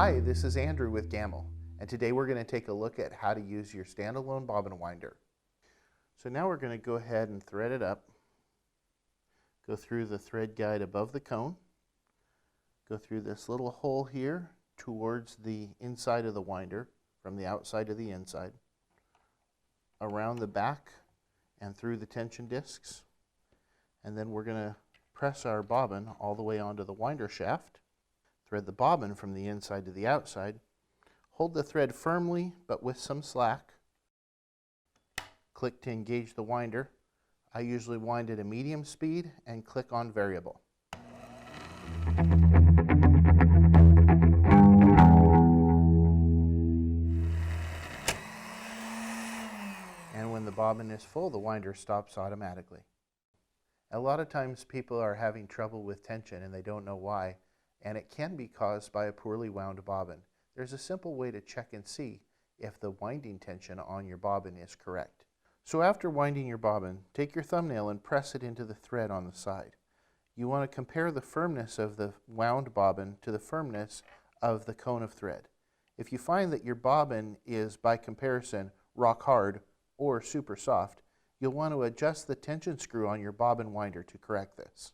Hi, this is Andrew with Gammill, and today we're going to take a look at how to use your standalone bobbin winder. So now we're going to go ahead and thread it up, go through the thread guide above the cone, go through this little hole here towards the inside of the winder from the outside to the inside, around the back and through the tension discs, and then we're going to press our bobbin all the way onto the winder shaft. Thread the bobbin from the inside to the outside. Hold the thread firmly but with some slack. Click to engage the winder. I usually wind at a medium speed and click on variable. And when the bobbin is full, the winder stops automatically. A lot of times people are having trouble with tension and they don't know why, and it can be caused by a poorly wound bobbin. There's a simple way to check and see if the winding tension on your bobbin is correct. So after winding your bobbin, take your thumbnail and press it into the thread on the side. You want to compare the firmness of the wound bobbin to the firmness of the cone of thread. If you find that your bobbin is, by comparison, rock hard or super soft, you'll want to adjust the tension screw on your bobbin winder to correct this.